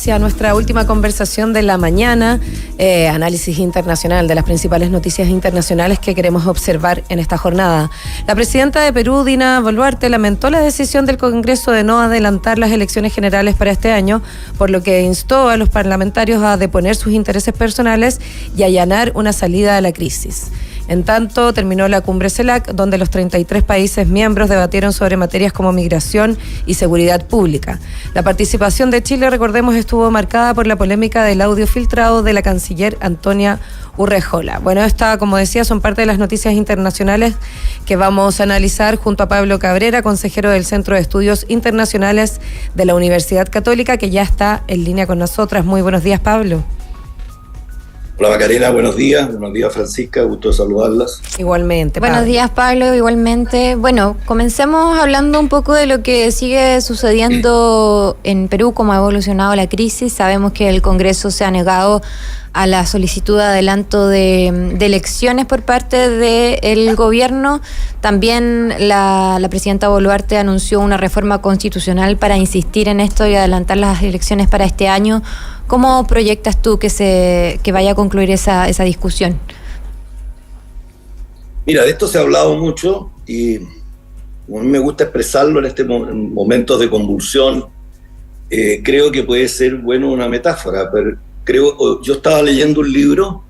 hacia nuestra última conversación de la mañana, análisis internacional de las principales noticias internacionales que queremos observar en esta jornada. La presidenta de Perú, Dina Boluarte, lamentó la decisión del Congreso de no adelantar las elecciones generales para este año, por lo que instó a los parlamentarios a deponer sus intereses personales y allanar una salida a la crisis. En tanto, terminó la cumbre CELAC, donde los 33 países miembros debatieron sobre materias como migración y seguridad pública. La participación de Chile, recordemos, estuvo marcada por la polémica del audio filtrado de la canciller Antonia Urrejola. Bueno, esta, como decía, son parte de las noticias internacionales que vamos a analizar junto a Pablo Cabrera, consejero del Centro de Estudios Internacionales de la Universidad Católica, que ya está en línea con nosotras. Muy buenos días, Pablo. Hola Macarena, buenos días Francisca, gusto saludarlas. Igualmente, Pablo. Buenos días, Pablo, igualmente. Bueno, comencemos hablando un poco de lo que sigue sucediendo en Perú, cómo ha evolucionado la crisis. Sabemos que el Congreso se ha negado a la solicitud de adelanto de elecciones por parte del gobierno. También la presidenta Boluarte anunció una reforma constitucional para insistir en esto y adelantar las elecciones para este año. ¿Cómo proyectas tú que vaya a concluir esa discusión? Mira, de esto se ha hablado mucho y a mí me gusta expresarlo en estos momentos de convulsión. Creo que puede ser bueno una metáfora, pero yo estaba leyendo un libro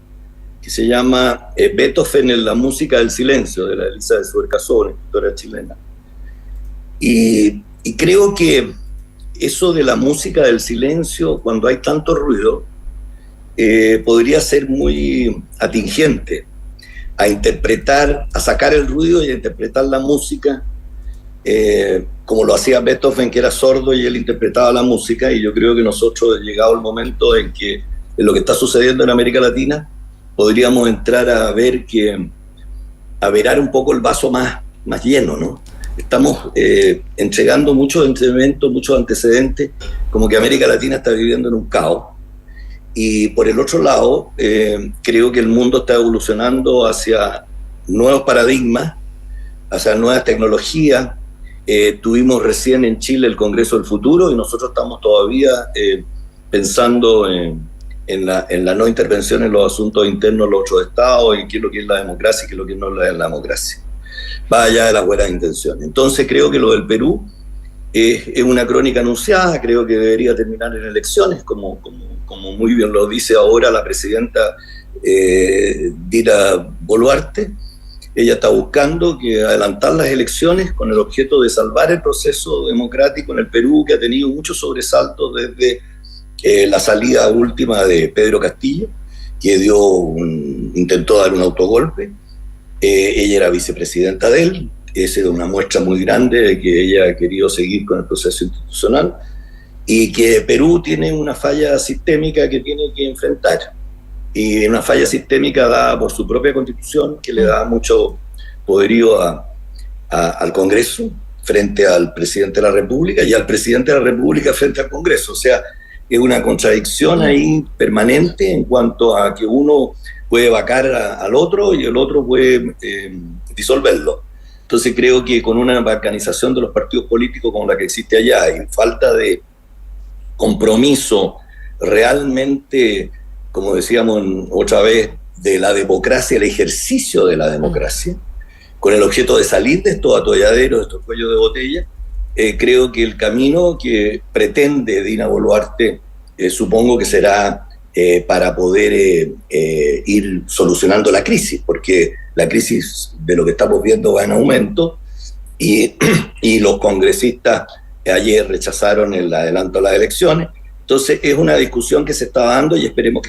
que se llama Beethoven en la música del silencio, de la Elizabeth Suercasón, escritora chilena. Y creo que eso de la música del silencio, cuando hay tanto ruido, podría ser muy atingente a interpretar, a sacar el ruido y a interpretar la música, como lo hacía Beethoven, que era sordo y él interpretaba la música. Y yo creo que nosotros, llegado el momento en que en lo que está sucediendo en América Latina, podríamos entrar a verar un poco el vaso más lleno, ¿no? Estamos entregando muchos elementos, muchos antecedentes, como que América Latina está viviendo en un caos. Y por el otro lado, creo que el mundo está evolucionando hacia nuevos paradigmas, hacia nuevas tecnologías. Tuvimos recién en Chile el Congreso del Futuro y nosotros estamos todavía pensando en la no intervención en los asuntos internos de los otros estados y qué es lo que es la democracia y qué es lo que no es la democracia. Va allá de las buenas intenciones. Entonces creo que lo del Perú es una crónica anunciada, creo que debería terminar en elecciones, como muy bien lo dice ahora la presidenta Dina Boluarte. Ella está buscando adelantar las elecciones con el objeto de salvar el proceso democrático en el Perú, que ha tenido muchos sobresaltos desde la salida última de Pedro Castillo, que intentó dar un autogolpe. Ella era vicepresidenta de él. Esa era una muestra muy grande de que ella ha querido seguir con el proceso institucional y que Perú tiene una falla sistémica que tiene que enfrentar, y una falla sistémica dada por su propia constitución, que le da mucho poderío al Congreso frente al presidente de la República y al presidente de la República frente al Congreso. O sea, es una contradicción ahí permanente en cuanto a que uno puede vacar al otro y el otro puede disolverlo. Entonces creo que con una balcanización de los partidos políticos como la que existe allá y falta de compromiso realmente, como decíamos otra vez, de la democracia, el ejercicio de la democracia, con el objeto de salir de estos atolladeros, de estos cuellos de botella, creo que el camino que pretende Dina Boluarte, supongo que será para poder ir solucionando la crisis, porque la crisis de lo que estamos viendo va en aumento y los congresistas ayer rechazaron el adelanto a las elecciones. Entonces es una discusión que se está dando y esperemos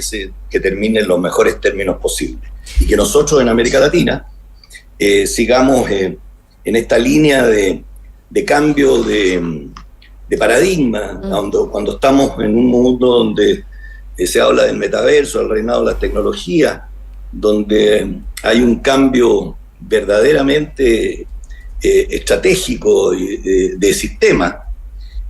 que termine en los mejores términos posibles y que nosotros en América Latina sigamos en esta línea de cambio de paradigma, cuando estamos en un mundo donde se habla del metaverso, del reinado de las tecnologías, donde hay un cambio verdaderamente estratégico de sistema,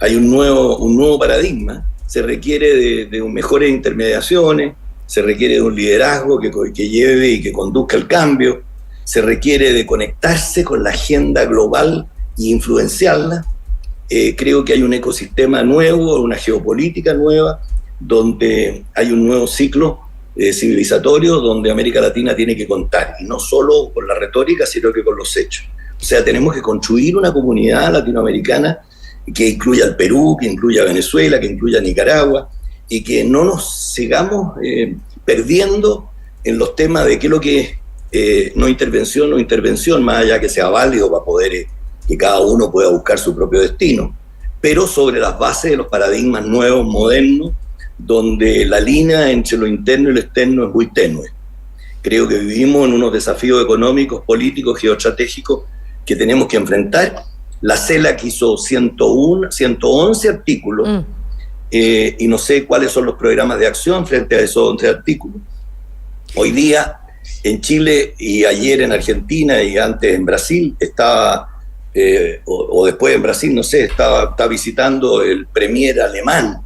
hay un nuevo paradigma. Se requiere de mejores intermediaciones, se requiere de un liderazgo que lleve y que conduzca el cambio, se requiere de conectarse con la agenda global e influenciarla. Creo que hay un ecosistema nuevo, una geopolítica nueva, donde hay un nuevo ciclo civilizatorio donde América Latina tiene que contar, y no solo con la retórica, sino que con los hechos. O sea, tenemos que construir una comunidad latinoamericana que incluya al Perú, que incluya a Venezuela, que incluya a Nicaragua, y que no nos sigamos perdiendo en los temas de qué es lo que es no intervención, más allá que sea válido para poder que cada uno pueda buscar su propio destino, pero sobre las bases de los paradigmas nuevos, modernos, donde la línea entre lo interno y lo externo es muy tenue. Creo que vivimos en unos desafíos económicos, políticos, geoestratégicos que tenemos que enfrentar. La CELAC hizo 111 artículos y no sé cuáles son los programas de acción frente a esos 11 artículos. Hoy día en Chile y ayer en Argentina y antes en Brasil estaba, o después en Brasil, no sé, está visitando el premier alemán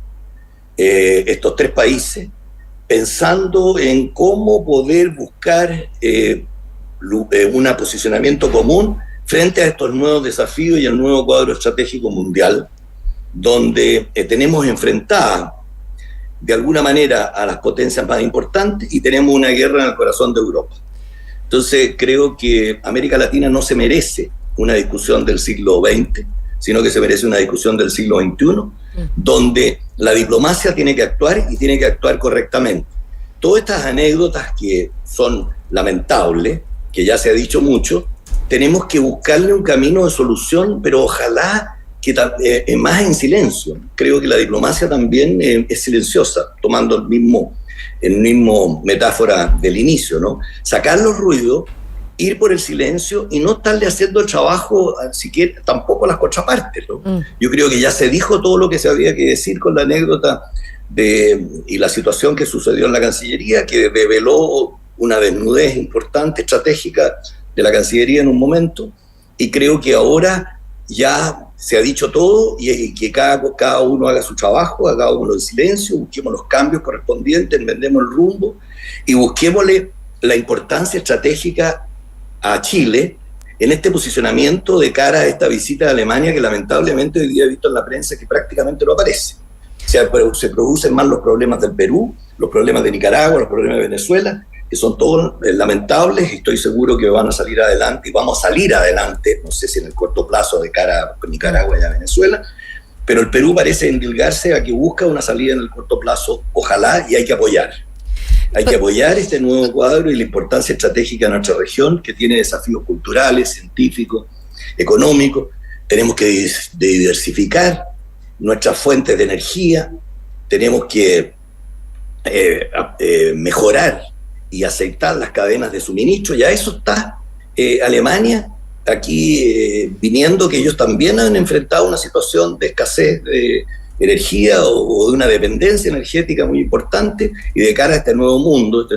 estos 3 países, pensando en cómo poder buscar un posicionamiento común frente a estos nuevos desafíos y al nuevo cuadro estratégico mundial, donde tenemos enfrentadas de alguna manera a las potencias más importantes y tenemos una guerra en el corazón de Europa. Entonces creo que América Latina no se merece una discusión del siglo XX, sino que se merece una discusión del siglo XXI, donde la diplomacia tiene que actuar y tiene que actuar correctamente. Todas estas anécdotas que son lamentables, que ya se ha dicho mucho, tenemos que buscarle un camino de solución, pero ojalá que más en silencio. Creo que la diplomacia también es silenciosa, tomando el mismo metáfora del inicio, ¿no? Sacar los ruidos, ir por el silencio y no estarle haciendo el trabajo siquiera tampoco a las contrapartes, ¿no? Yo creo que ya se dijo todo lo que se había que decir con la anécdota y la situación que sucedió en la Cancillería, que develó una desnudez importante, estratégica de la Cancillería en un momento, y creo que ahora ya se ha dicho todo y que cada uno haga su trabajo, hagámoslo en silencio, busquemos los cambios correspondientes, entendemos el rumbo y busquémosle la importancia estratégica a Chile en este posicionamiento de cara a esta visita de Alemania, que lamentablemente hoy día he visto en la prensa que prácticamente no aparece. O sea, se producen más los problemas del Perú, los problemas de Nicaragua, los problemas de Venezuela, que son todos lamentables, y estoy seguro que van a salir adelante, y vamos a salir adelante, no sé si en el corto plazo de cara a Nicaragua y a Venezuela, pero el Perú parece endilgarse a que busca una salida en el corto plazo, ojalá, y hay que apoyar. Hay que apoyar este nuevo cuadro y la importancia estratégica de nuestra región, que tiene desafíos culturales, científicos, económicos. Tenemos que diversificar nuestras fuentes de energía, tenemos que mejorar y aceptar las cadenas de suministro. Ya eso está Alemania aquí viniendo, que ellos también han enfrentado una situación de escasez de energía o de una dependencia energética muy importante, y de cara a este nuevo mundo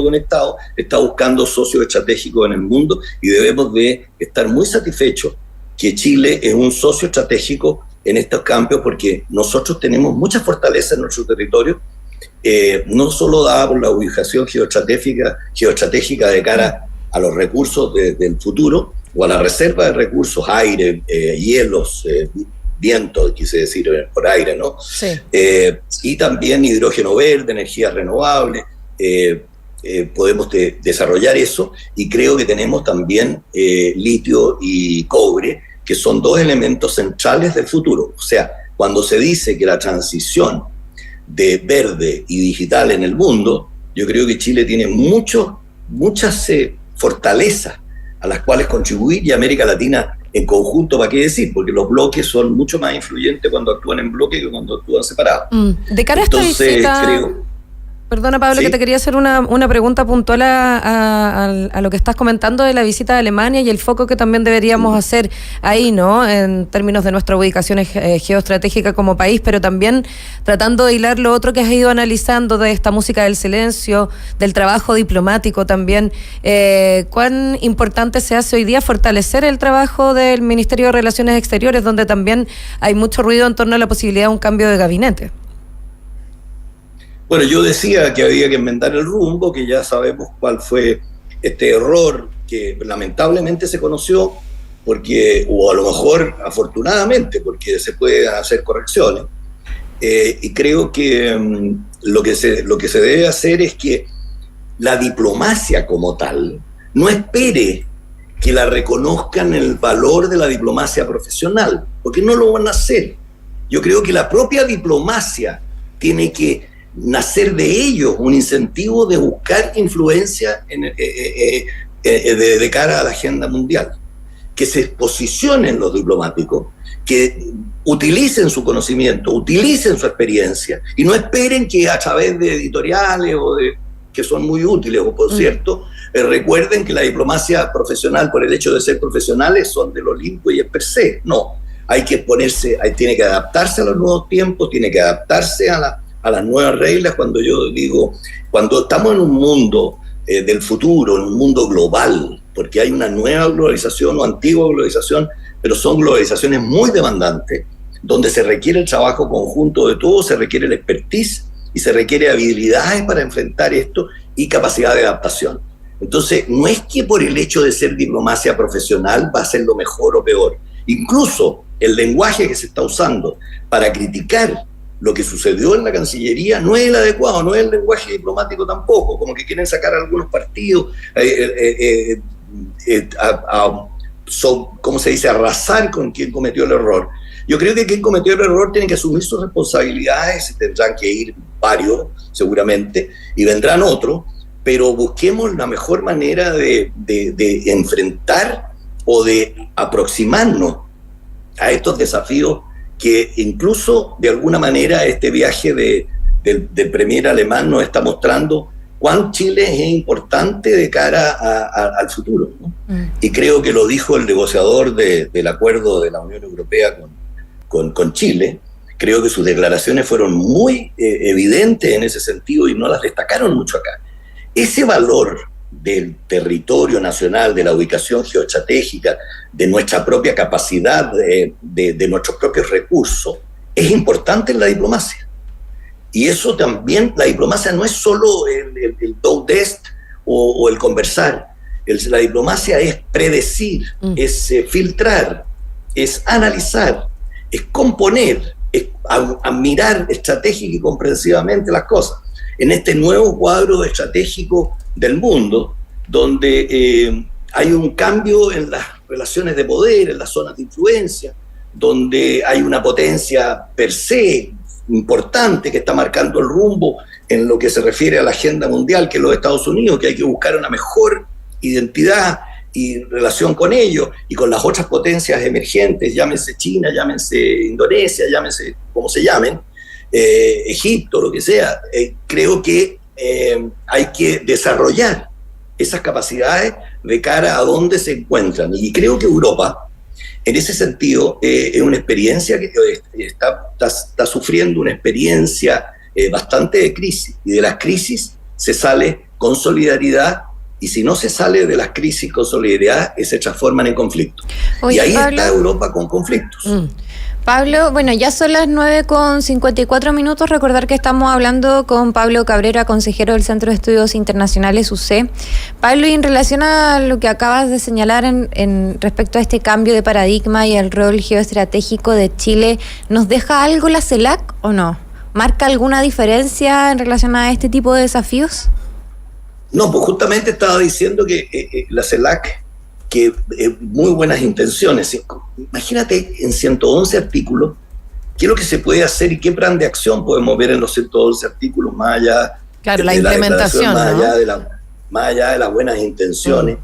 conectado, está buscando socios estratégicos en el mundo, y debemos de estar muy satisfechos que Chile es un socio estratégico en estos campos, porque nosotros tenemos mucha fortaleza en nuestro territorio, no solo dada por la ubicación geoestratégica de cara a los recursos del futuro, o a la reserva de recursos, aire, hielos, viento, quise decir por aire, ¿no? Sí. Y también hidrógeno verde, energías renovables, podemos desarrollar eso, y creo que tenemos también litio y cobre, que son 2 elementos centrales del futuro. O sea, cuando se dice que la transición de verde y digital en el mundo, yo creo que Chile tiene muchas fortalezas a las cuales contribuir, y América Latina en conjunto, ¿para qué decir? Porque los bloques son mucho más influyentes cuando actúan en bloque que cuando actúan separados. De cara a esta visita, perdona, Pablo, ¿sí? Que te quería hacer una pregunta puntual a lo que estás comentando de la visita de Alemania y el foco que también deberíamos hacer ahí, ¿no? En términos de nuestra ubicación geoestratégica como país, pero también tratando de hilar lo otro que has ido analizando de esta música del silencio, del trabajo diplomático también. ¿Cuán importante se hace hoy día fortalecer el trabajo del Ministerio de Relaciones Exteriores, donde también hay mucho ruido en torno a la posibilidad de un cambio de gabinete? Bueno, yo decía que había que enmendar el rumbo, que ya sabemos cuál fue este error que lamentablemente se conoció, porque, o a lo mejor afortunadamente, porque se pueden hacer correcciones, Y creo que lo que se debe hacer es que la diplomacia como tal no espere que la reconozcan el valor de la diplomacia profesional, porque no lo van a hacer. Yo creo que la propia diplomacia tiene que nacer de ellos un incentivo de buscar influencia de cara a la agenda mundial. Que se posicionen los diplomáticos, que utilicen su conocimiento, utilicen su experiencia y no esperen que a través de editoriales que son muy útiles, o por cierto, recuerden que la diplomacia profesional, por el hecho de ser profesionales, son del Olimpo y es per se. No, hay que tiene que adaptarse a los nuevos tiempos, tiene que adaptarse a las nuevas reglas. Cuando yo digo, cuando estamos en un mundo del futuro, en un mundo global, porque hay una nueva globalización o antigua globalización, pero son globalizaciones muy demandantes, donde se requiere el trabajo conjunto de todos, se requiere el expertise y se requiere habilidades para enfrentar esto y capacidad de adaptación. Entonces, no es que por el hecho de ser diplomacia profesional va a ser lo mejor o peor. Incluso el lenguaje que se está usando para criticar lo que sucedió en la Cancillería no es el adecuado, no es el lenguaje diplomático tampoco, como que quieren sacar a algunos partidos, ¿cómo se dice?, arrasar con quien cometió el error. Yo creo que quien cometió el error tiene que asumir sus responsabilidades, tendrán que ir varios seguramente, y vendrán otros, pero busquemos la mejor manera de enfrentar o de aproximarnos a estos desafíos que incluso de alguna manera este viaje del premier alemán nos está mostrando cuán Chile es importante de cara al futuro, ¿no? Y creo que lo dijo el negociador del acuerdo de la Unión Europea con Chile. Creo que sus declaraciones fueron muy evidentes en ese sentido y no las destacaron mucho acá. Ese valor del territorio nacional, de la ubicación geoestratégica, de nuestra propia capacidad, de nuestros propios recursos, es importante en la diplomacia. Y eso también, la diplomacia no es solo el do-dest o el conversar. La diplomacia es predecir, es filtrar, es analizar, es componer, es mirar estratégica y comprensivamente las cosas. En este nuevo cuadro estratégico del mundo, donde hay un cambio en las relaciones de poder, en las zonas de influencia, donde hay una potencia per se importante que está marcando el rumbo en lo que se refiere a la agenda mundial, que es los Estados Unidos, que hay que buscar una mejor identidad y relación con ellos y con las otras potencias emergentes, llámense China, llámense Indonesia, llámense como se llamen, Egipto, lo que sea. Creo que hay que desarrollar esas capacidades de cara a dónde se encuentran. Y creo que Europa, en ese sentido, es una experiencia que está sufriendo una experiencia bastante de crisis. Y de las crisis se sale con solidaridad, y si no se sale de las crisis con solidaridad, se transforman en conflictos. Oye, y ahí Pablo, está Europa con conflictos. Pablo, bueno, ya son las 9:54. Recordar que estamos hablando con Pablo Cabrera, consejero del Centro de Estudios Internacionales, UC. Pablo, y en relación a lo que acabas de señalar en respecto a este cambio de paradigma y el rol geoestratégico de Chile, ¿nos deja algo la CELAC o no? ¿Marca alguna diferencia en relación a este tipo de desafíos? No, pues justamente estaba diciendo que la CELAC, que muy buenas intenciones. Imagínate en 111 artículos, qué es lo que se puede hacer y qué plan de acción podemos ver en los 111 artículos, más allá de la implementación, más allá de las buenas intenciones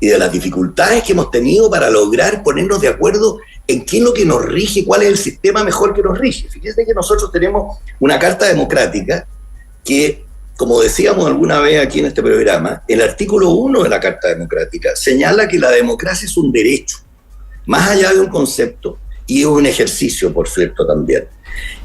y de las dificultades que hemos tenido para lograr ponernos de acuerdo en qué es lo que nos rige, cuál es el sistema mejor que nos rige. Fíjense que nosotros tenemos una carta democrática que, como decíamos alguna vez aquí en este programa, el artículo 1 de la Carta Democrática señala que la democracia es un derecho, más allá de un concepto, y es un ejercicio, por cierto, también.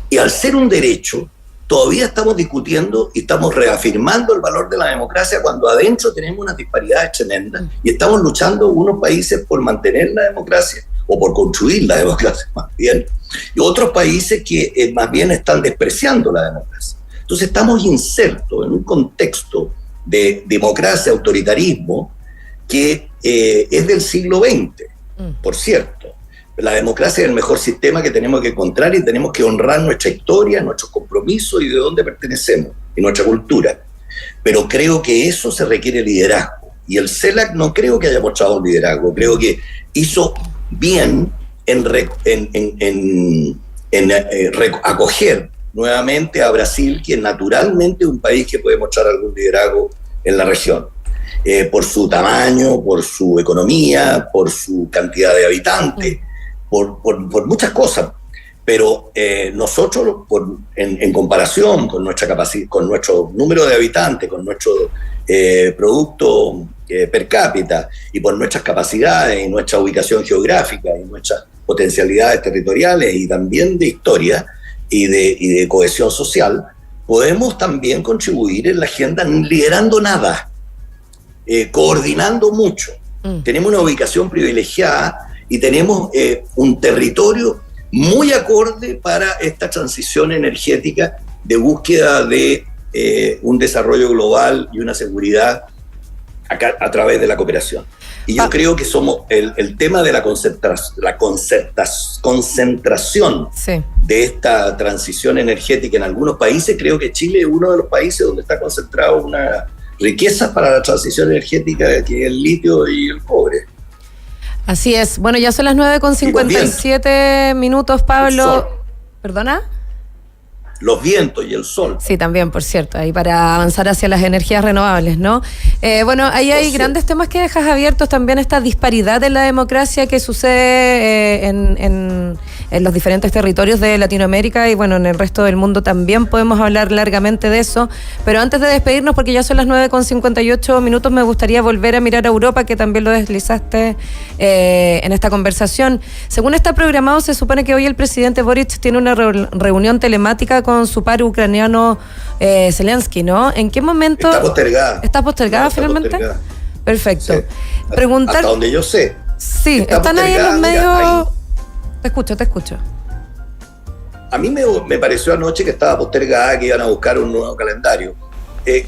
Y al ser un derecho, todavía estamos discutiendo y estamos reafirmando el valor de la democracia cuando adentro tenemos unas disparidades tremendas y estamos luchando unos países por mantener la democracia o por construir la democracia más bien, y otros países que más bien están despreciando la democracia. Entonces estamos insertos en un contexto de democracia, autoritarismo, que es del siglo XX, por cierto, la democracia es el mejor sistema que tenemos que encontrar y tenemos que honrar nuestra historia, nuestros compromisos y de dónde pertenecemos y nuestra cultura. Pero creo que eso se requiere liderazgo. Y el CELAC no creo que haya mostrado un liderazgo. Creo que hizo bien en acoger nuevamente a Brasil, que naturalmente es un país que puede mostrar algún liderazgo en la región. Por su tamaño, por su economía, por su cantidad de habitantes, por muchas cosas. Pero nosotros, en comparación con nuestra capacidad, con nuestro número de habitantes, con nuestro producto per cápita y por nuestras capacidades y nuestra ubicación geográfica y nuestras potencialidades territoriales y también de historia y de cohesión social, podemos también contribuir en la agenda liderando nada, coordinando mucho. Tenemos una ubicación privilegiada y tenemos un territorio muy acorde para esta transición energética de búsqueda de un desarrollo global y una seguridad a través de la cooperación. Y yo creo que somos el tema de la concentración sí. de esta transición energética en algunos países. Creo que Chile es uno de los países donde está concentrado una riqueza para la transición energética, que es el litio y el cobre. Así es. Bueno, ya son las 9:57 minutos, Pablo. ¿Perdona? Los vientos y el sol. Sí, también, por cierto, ahí para avanzar hacia las energías renovables, ¿no? Bueno, ahí hay grandes temas que dejas abiertos, también esta disparidad en la democracia que sucede en los diferentes territorios de Latinoamérica y bueno, en el resto del mundo también podemos hablar largamente de eso, pero antes de despedirnos, porque ya son las 9:58 minutos, me gustaría volver a mirar a Europa, que también lo deslizaste en esta conversación. Según está programado, se supone que hoy el presidente Boric tiene una reunión telemática con su par ucraniano Zelensky, ¿no? ¿En qué momento? Está postergada. ¿Está postergada finalmente? Postergada. Perfecto. Sí. Preguntar. Hasta donde yo sé. Sí, están ahí en los medios. Te escucho. A mí me pareció anoche que estaba postergada, que iban a buscar un nuevo calendario.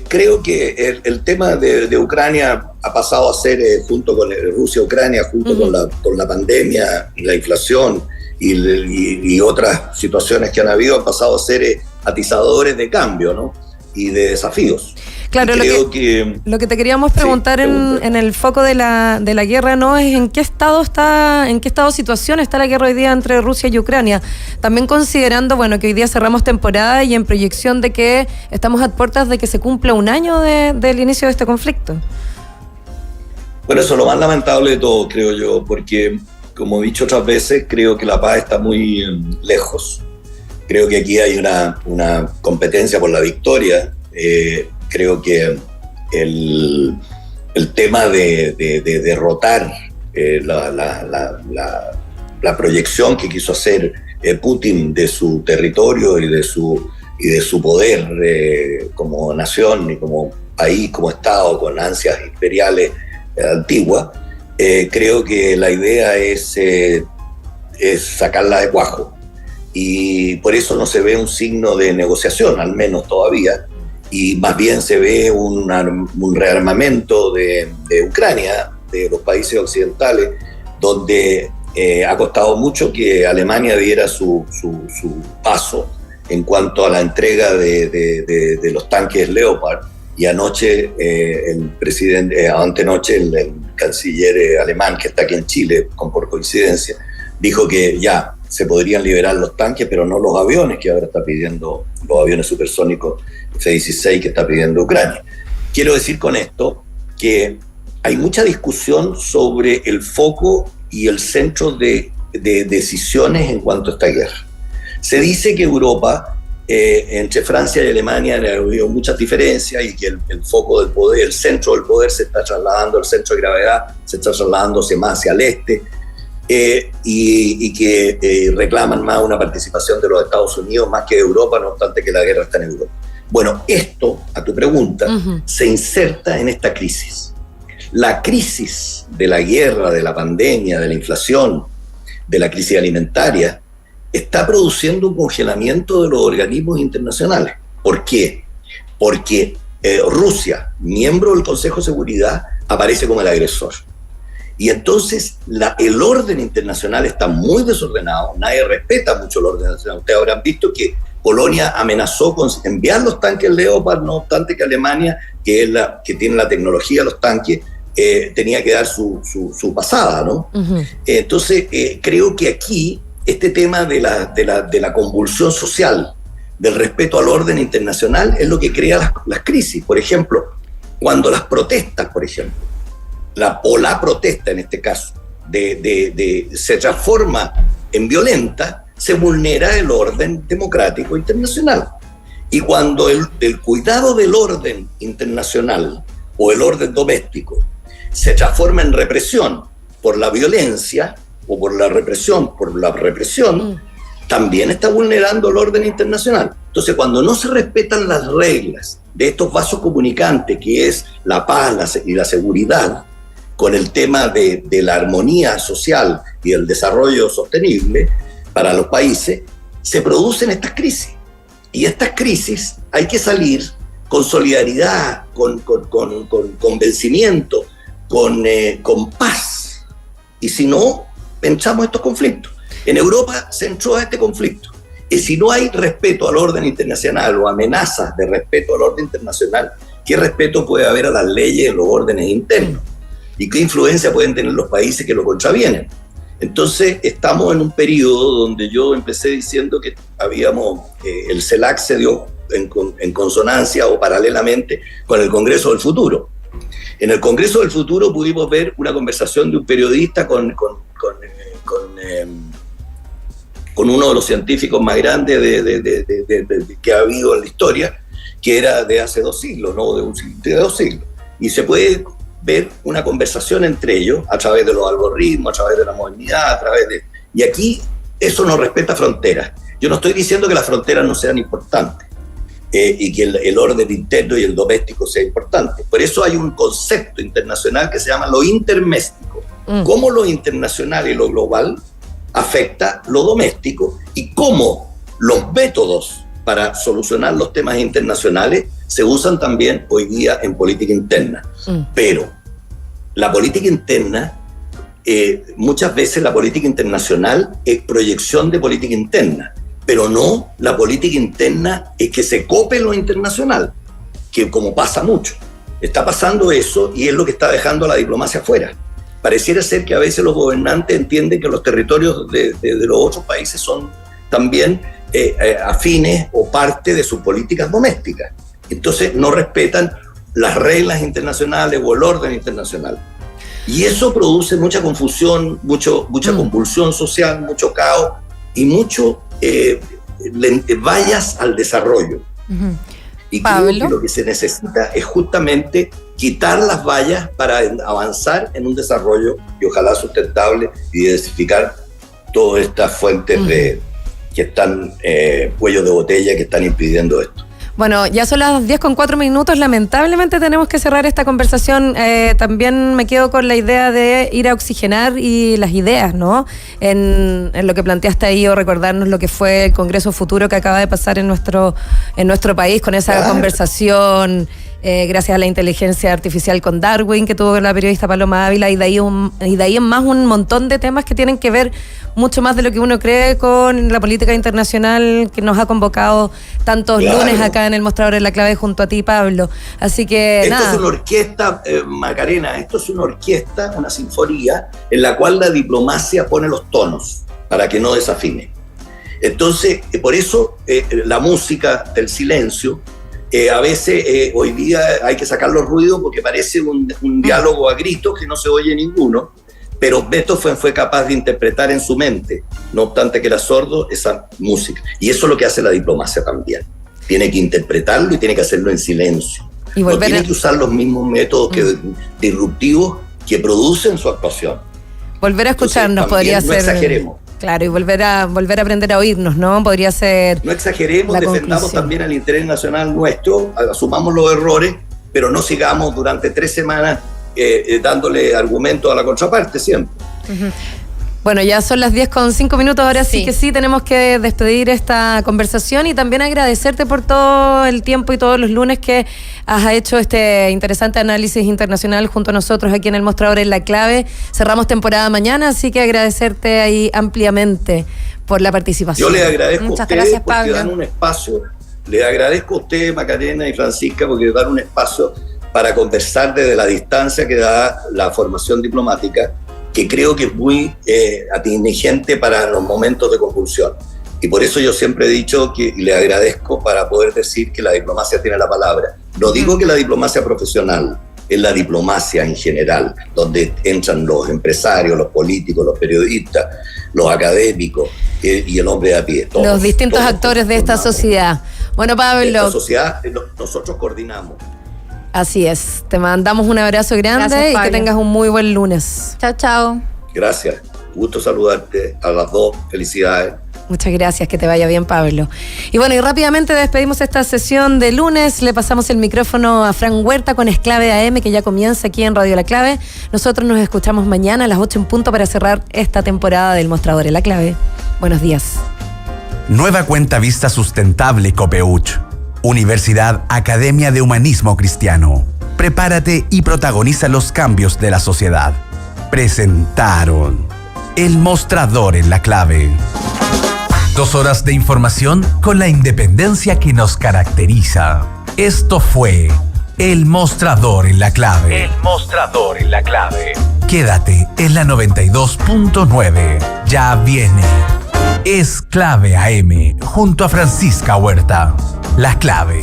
Creo que el tema de Ucrania ha pasado a ser, junto con Rusia-Ucrania, junto con la pandemia y la inflación y otras situaciones que han habido, han pasado a ser atizadores de cambio, ¿no? Y de desafíos. Claro, lo que te queríamos preguntar en el foco de la guerra, ¿no? Es en qué situación está la guerra hoy día entre Rusia y Ucrania. También considerando, bueno, que hoy día cerramos temporada y en proyección de que estamos a puertas de que se cumpla un año del inicio de este conflicto. Bueno, eso es lo más lamentable de todo, creo yo, porque, como he dicho otras veces, creo que la paz está muy lejos. Creo que aquí hay una competencia por la victoria. Creo que el tema de derrotar la proyección que quiso hacer Putin de su territorio y de su poder como nación y como país, como Estado, con ansias imperiales antiguas, creo que la idea es sacarla de cuajo. Y por eso no se ve un signo de negociación, al menos todavía, y más bien se ve un rearmamento de Ucrania, de los países occidentales, donde ha costado mucho que Alemania diera su paso en cuanto a la entrega de los tanques Leopard. Y anoche, antenoche, el canciller alemán, que está aquí en Chile, por coincidencia, dijo que ya se podrían liberar los tanques, pero no los aviones que ahora está pidiendo, los aviones supersónicos F-16 que está pidiendo Ucrania. Quiero decir con esto que hay mucha discusión sobre el foco y el centro de decisiones en cuanto a esta guerra. Se dice que Europa, entre Francia y Alemania, ha habido muchas diferencias y que el foco del poder, el centro del poder se está trasladando, el centro de gravedad se está trasladándose más hacia el este, y que reclaman más una participación de los Estados Unidos más que de Europa, no obstante que la guerra está en Europa. Bueno, esto, a tu pregunta, se inserta en esta crisis. La crisis de la guerra, de la pandemia, de la inflación, de la crisis alimentaria, está produciendo un congelamiento de los organismos internacionales. ¿Por qué? Porque Rusia, miembro del Consejo de Seguridad, aparece como el agresor. Y entonces el orden internacional está muy desordenado, nadie respeta mucho el orden internacional. Ustedes habrán visto que Polonia amenazó con enviar los tanques Leopard, no obstante que Alemania, que es que tiene la tecnología de los tanques, tenía que dar su pasada, ¿no? Uh-huh. Entonces, creo que aquí este tema de la convulsión social, del respeto al orden internacional, es lo que crea las crisis. Por ejemplo, cuando las protestas, por ejemplo, la protesta en este caso, se transforma en violenta, se vulnera el orden democrático internacional. Y cuando el cuidado del orden internacional o el orden doméstico se transforma en represión por la violencia o por la represión, también está vulnerando el orden internacional. Entonces, cuando no se respetan las reglas de estos vasos comunicantes, que es la paz y la seguridad, con el tema de la armonía social y el desarrollo sostenible para los países, se producen estas crisis. Y estas crisis hay que salir con solidaridad, con convencimiento, con paz. Y si no, pensamos estos conflictos. En Europa se entró a este conflicto. Y si no hay respeto al orden internacional o amenazas de respeto al orden internacional, ¿qué respeto puede haber a las leyes y los órdenes internos? ¿Y qué influencia pueden tener los países que lo contravienen? Entonces, estamos en un periodo donde yo empecé diciendo que el CELAC se dio en consonancia o paralelamente con el Congreso del Futuro. En el Congreso del Futuro pudimos ver una conversación de un periodista con uno de los científicos más grandes que ha habido en la historia, que era de hace 2 siglos, ¿no? de 2 siglos. Y se puede ver una conversación entre ellos a través de los algoritmos, a través de la modernidad, y aquí eso no respeta fronteras. Yo no estoy diciendo que las fronteras no sean importantes y que el orden interno y el doméstico sea importante. Por eso hay un concepto internacional que se llama lo interméstico. Cómo lo internacional y lo global afecta lo doméstico y cómo los métodos para solucionar los temas internacionales se usan también hoy día en política interna. Pero la política interna, muchas veces la política internacional es proyección de política interna, pero no la política interna es que se cope lo internacional, que como pasa mucho. Está pasando eso y es lo que está dejando a la diplomacia afuera. Pareciera ser que a veces los gobernantes entienden que los territorios de los otros países son también afines o parte de sus políticas domésticas. Entonces no respetan las reglas internacionales o el orden internacional. Y eso produce mucha confusión, mucha convulsión social, mucho caos y mucho vallas al desarrollo. Uh-huh. Y creo que lo que se necesita es justamente quitar las vallas para avanzar en un desarrollo y ojalá sustentable y diversificar todas estas fuentes que están cuellos de botella que están impidiendo esto. Bueno, ya son las 10:04. Lamentablemente tenemos que cerrar esta conversación. También me quedo con la idea de ir a oxigenar y las ideas, ¿no? En lo que planteaste ahí, o recordarnos lo que fue el Congreso Futuro que acaba de pasar en nuestro país, con esa conversación, gracias a la inteligencia artificial con Darwin, que tuvo la periodista Paloma Ávila, y de ahí en más un montón de temas que tienen que ver mucho más de lo que uno cree con la política internacional que nos ha convocado tantos lunes acá en el Mostrador en la Clave junto a ti, Pablo. Así que esto es una orquesta, Macarena, esto es una orquesta, una sinfonía en la cual la diplomacia pone los tonos para que no desafine. Entonces, por eso la música del silencio, a veces hoy día hay que sacar los ruidos porque parece un diálogo a gritos que no se oye ninguno, pero Beethoven fue capaz de interpretar en su mente, no obstante que era sordo, esa música. Y eso es lo que hace la diplomacia también. Tiene que interpretarlo y tiene que hacerlo en silencio. Y no tiene que usar los mismos métodos disruptivos que producen su actuación. Volver a escucharnos. Entonces, podría ser. No exageremos. Claro, y volver a aprender a oírnos, ¿no? Podría ser. No exageremos, defendamos también el interés nacional nuestro, asumamos los errores, pero no sigamos durante 3 semanas dándole argumentos a la contraparte siempre. Bueno, ya son las 10:05, ahora sí que sí tenemos que despedir esta conversación y también agradecerte por todo el tiempo y todos los lunes que has hecho este interesante análisis internacional junto a nosotros aquí en El Mostrador en La Clave. Cerramos temporada mañana, así que agradecerte ahí ampliamente por la participación. Yo le agradezco Muchas a ustedes gracias, porque Pablo. dan un espacio. Le agradezco a ustedes, Macarena y Francisca, porque dan un espacio para conversar desde la distancia que da la formación diplomática, que creo que es muy atingente para los momentos de convulsión. Y por eso yo siempre he dicho que le agradezco para poder decir que la diplomacia tiene la palabra. No digo que la diplomacia profesional, es la diplomacia en general, donde entran los empresarios, los políticos, los periodistas, los académicos y el hombre de a pie. Los distintos actores de esta sociedad. Bueno, Pablo. Esta sociedad, nosotros coordinamos. Así es. Te mandamos un abrazo grande. Gracias, y Pablo. que tengas un muy buen lunes. Chao, chao. Gracias. Gusto saludarte a las dos. Felicidades. Muchas gracias, que te vaya bien, Pablo. Y bueno, y rápidamente despedimos esta sesión de lunes. Le pasamos el micrófono a Fran Huerta con Esclave AM, que ya comienza aquí en Radio La Clave. Nosotros nos escuchamos mañana a las 8:00 para cerrar esta temporada del Mostrador en La Clave. Buenos días. Nueva cuenta vista sustentable Copeuch. Universidad Academia de Humanismo Cristiano. Prepárate y protagoniza los cambios de la sociedad. Presentaron El Mostrador en La Clave. 2 horas de información con la independencia que nos caracteriza. Esto fue El Mostrador en La Clave. El Mostrador en La Clave. Quédate en la 92.9. Ya viene. Es Clave AM junto a Francisca Huerta. La Clave.